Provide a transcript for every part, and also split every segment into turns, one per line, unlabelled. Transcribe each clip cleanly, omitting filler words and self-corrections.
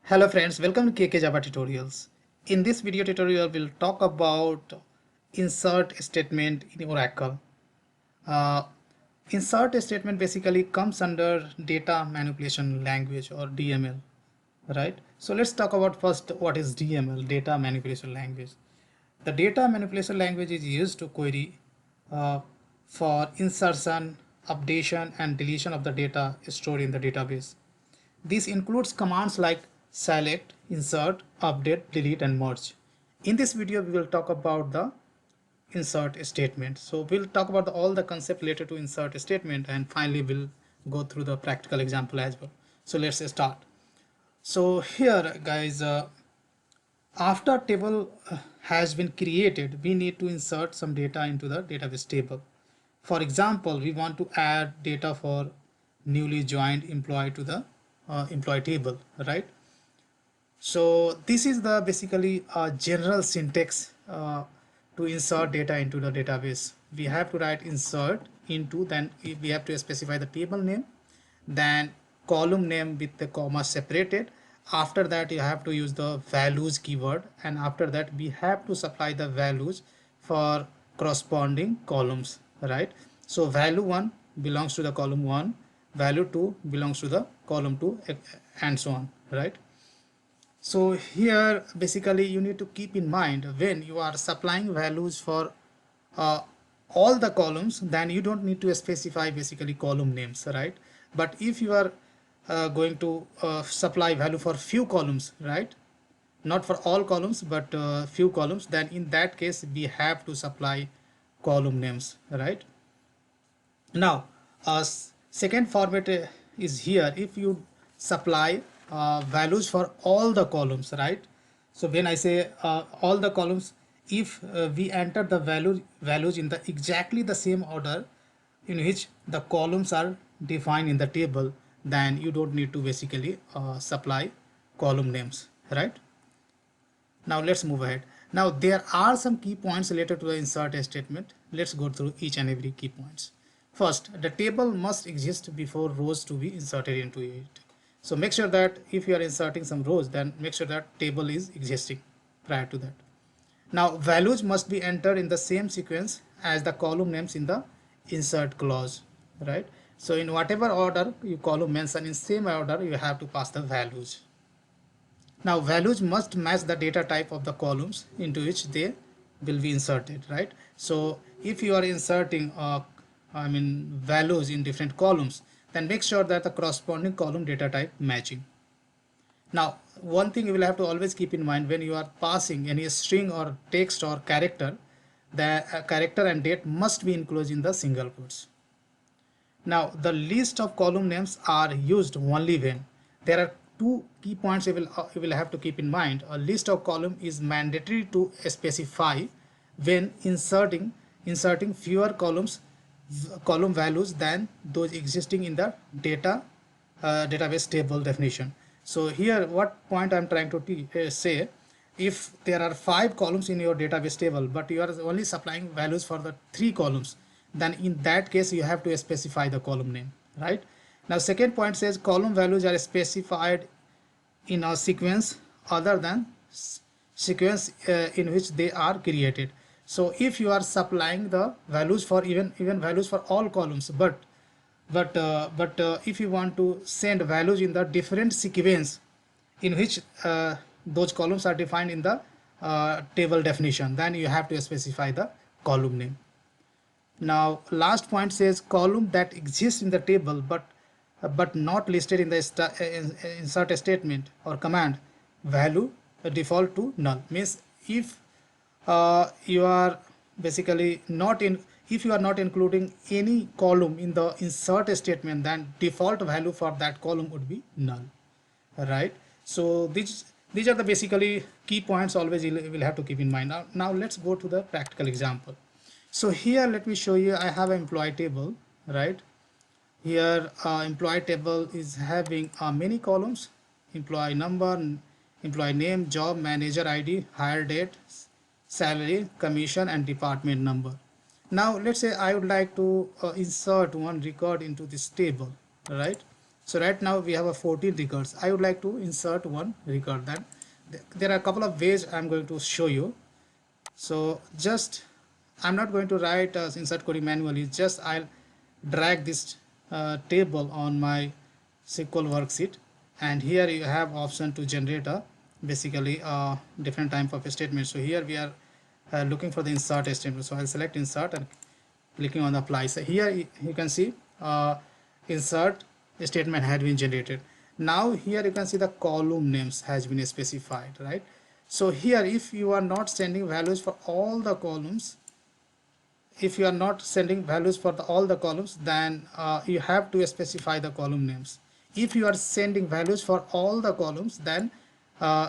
Hello friends, welcome to JDBC Tutorials. In this video tutorial, we'll talk about insert statement in Oracle. Uh, Insert statement basically comes under data manipulation language or DML, right? So let's talk about first what is DML, data manipulation language. The data manipulation language is used to query uh, for insertion, updation and deletion of the data stored in the database. This includes commands like select, insert, update, delete, and merge. In this video, we will talk about the insert statement. So we'll talk about all the concept related to insert statement, and finally we'll go through the practical example as well. So let's start. So here, guys, after table has been created, we need to insert some data into the database table. For example, we want to add data for newly joined employee to the employee table, right? So this is the basically a general syntax to insert data into the database. We have to write insert into, then we have to specify the table name, then column name with the comma separated. After that you have to use the values keyword, and after that we have to supply the values for corresponding columns, right? So value 1 belongs to the column 1, value 2 belongs to the column 2, and so on, right? So here basically you need to keep in mind when you are supplying values for uh, all the columns, then you don't need to specify basically column names, right? But if you are going to supply value for few columns, right, not for all columns but few columns, then in that case we have to supply column names, right? Now second format is here. If you supply values for all the columns, right? So when I say all the columns, if we enter the values in the exactly the same order in which the columns are defined in the table, then you don't need to basically supply column names, right? Now let's move ahead. Now there are some key points related to the insert statement. Let's go through each and every key points. First, the table must exist before rows to be inserted into it. So make sure that if you are inserting some rows, then make sure that table is existing prior to that. Now values must be entered in the same sequence as the column names in the insert clause, right? So in whatever order you column mention, in same order you have to pass the values. Now values must match the data type of the columns into which they will be inserted, right? So if you are inserting values in different columns, then make sure that the corresponding column data type matching. Now one thing you will have to always keep in mind when you are passing any string or text or character, the character and date must be enclosed in the single quotes. Now the list of column names are used only when there are two key points you will have to keep in mind. A list of column is mandatory to specify when inserting fewer column values than those existing in the database table definition. So here what point I'm trying to say, if there are 5 columns in your database table but you are only supplying values for the 3 columns, then in that case you have to specify the column name, right? Now second point says column values are specified in a sequence other than sequence in which they are created. So if you are supplying the values for even values for all columns, but if you want to send values in the different sequence in which those columns are defined in the table definition, then you have to specify the column name. Now last point says column that exists in the table but not listed in the insert statement or command value default to null. Means if you are basically not in, if you are not including any column in the insert statement, then default value for that column would be null, right? So these are the basically key points always you will have to keep in mind. Now let's go to the practical example. So here let me show you, I have an employee table, right? Here employee table is having many columns: employee number, employee name, job, manager ID, hire date, salary, commission, and department number. Now let's say I would like to insert one record into this table, right? So right now we have a 14 records. I would like to insert one record. Then there are a couple of ways I'm going to show you. So just I'm not going to write insert query manually, just I'll drag this table on my SQL worksheet, and here you have option to generate a basically a different type of a statement. So here we are looking for the insert statement. So I'll select insert and clicking on the apply. So here you can see insert statement had been generated. Now here you can see the column names has been specified, right? So here if you are not sending values for all the columns, if you are not sending values for all the columns, then you have to specify the column names. If you are sending values for all the columns, then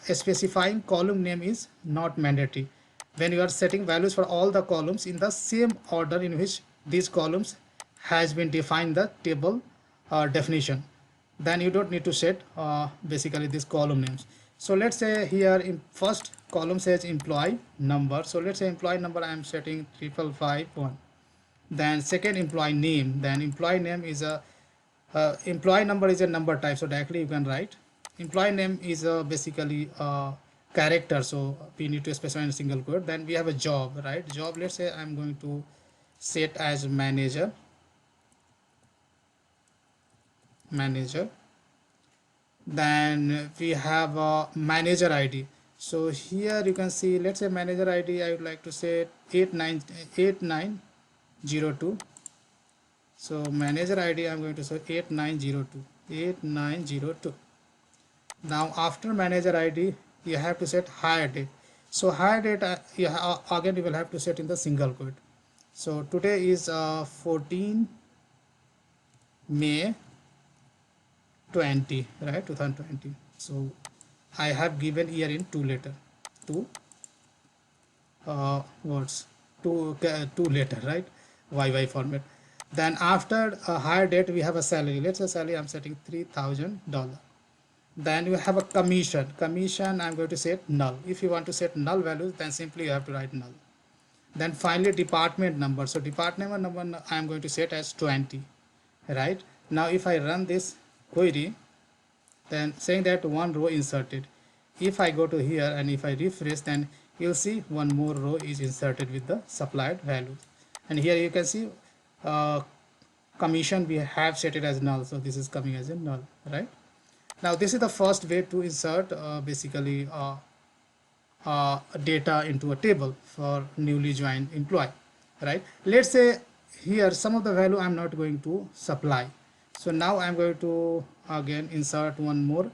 specifying column name is not mandatory. When you are setting values for all the columns in the same order in which these columns has been defined the table definition, then you don't need to set basically these column names. So let's say here in first column says employee number. So let's say employee number I am setting 5551. Then second employee name. Then employee name is a employee number is a number type. So directly you can write. Employee name is basically a character. So we need to specify in a single quote. Then we have a job, right? Job. Let's say I'm going to set as manager. Then we have a manager ID. So here you can see, let's say manager ID I would like to set 8902. So manager ID I'm going to set 8902. Now after manager ID you have to set hire date. So hire date again you will have to set in the single quote. So today is 14 May 20, right? 2020. So I have given year in two letter, two words, two letter, right? YY format. Then after a hire date we have a salary. Let's say salary I'm setting $3,000. Then you have a commission. Commission I'm going to set null. If you want to set null values, then simply you have to write null. Then finally department number. So department number I'm going to set as 20, right? Now if I run this query, then saying that one row inserted. If I go to here and if I refresh, then you'll see one more row is inserted with the supplied values. And here you can see commission we have set it as null, so this is coming as a null, right? Now this is the first way to insert basically data into a table for newly joined employee, right? Let's say here some of the value I'm not going to supply. So now I'm going to again insert one more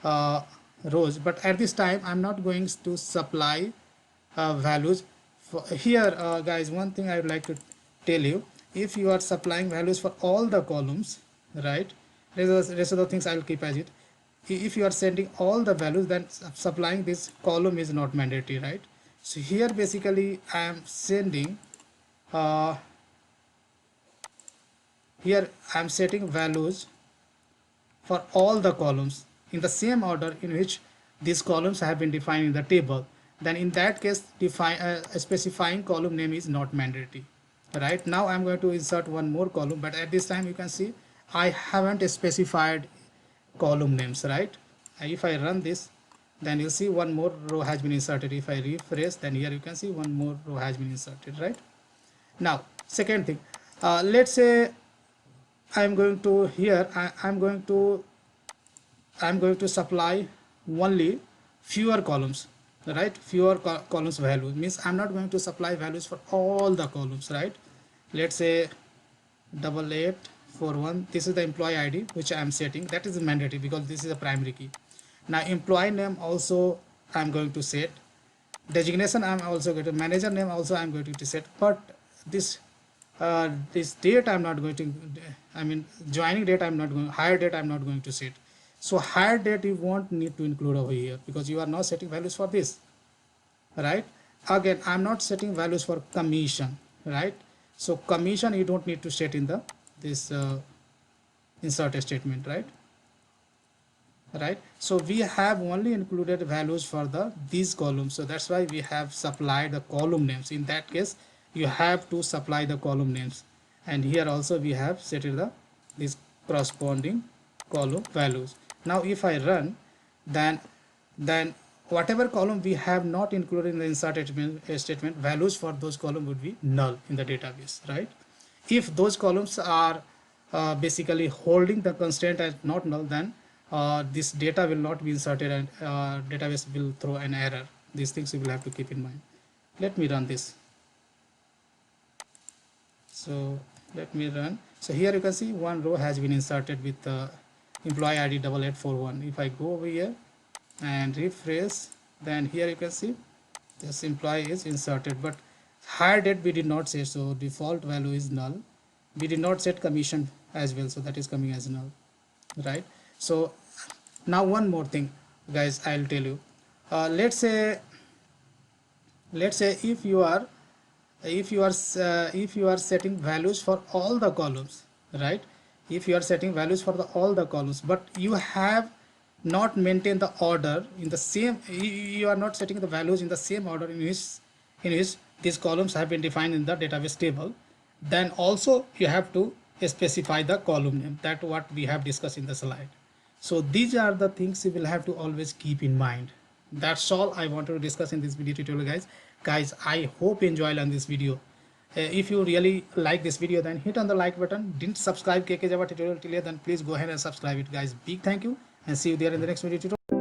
rows, but at this time I'm not going to supply values for here. Guys, one thing I would like to tell you, if you are supplying values for all the columns, right, rest of the things I will keep as it. If you are sending all the values, then supplying this column is not mandatory, right? So here basically I am sending here I am setting values for all the columns in the same order in which these columns have been defined in the table. Then in that case specifying column name is not mandatory, right? Now I'm going to insert one more column, but at this time you can see I haven't specified column names, right? And if I run this, then you'll see one more row has been inserted. If I refresh, then here you can see one more row has been inserted, right? Now second thing, let's say I'm going to here I'm going to supply only fewer columns, right? Fewer columns value means I'm not going to supply values for all the columns, right? Let's say 8841. This is the employee ID which I am setting. That is mandatory because this is a primary key. Now employee name also I'm going to set. Designation I'm also going to, manager name also I'm going to set, but this date I'm not going to, I mean joining date I'm not going, hire date I'm not going to set. So hire date you won't need to include over here because you are not setting values for this, right? Again I'm not setting values for commission, right? So commission you don't need to set in the this insert statement, right? So we have only included values for these columns, so that's why we have supplied the column names. In that case you have to supply the column names, and here also we have set this corresponding column values. Now if I run, then whatever column we have not included in the insert statement, values for those columns would be null in the database, right? If those columns are basically holding the constraint as not null, then this data will not be inserted and database will throw an error. These things you will have to keep in mind. Let me run this. So let me run. So here you can see one row has been inserted with employee ID 8841. If I go over here and refresh, then here you can see this employee is inserted, but hire date we did not say, so default value is null. We did not set commission as well, so that is coming as null, right? So now one more thing, guys, I'll tell you. Let's say if you are setting values for all the columns, right? If you are setting values for all the columns, but you have not maintained the order in the same, you are not setting the values in the same order in which these columns have been defined in the database table, then also you have to specify the column name, that what we have discussed in the slide. So these are the things you will have to always keep in mind. That's all I wanted to discuss in this video tutorial, guys. I hope you enjoyed on this video. If you really like this video, then hit on the like button. Didn't subscribe KK Java tutorial till yet, then please go ahead and subscribe it, guys. Big thank you, and see you there in the next video tutorial.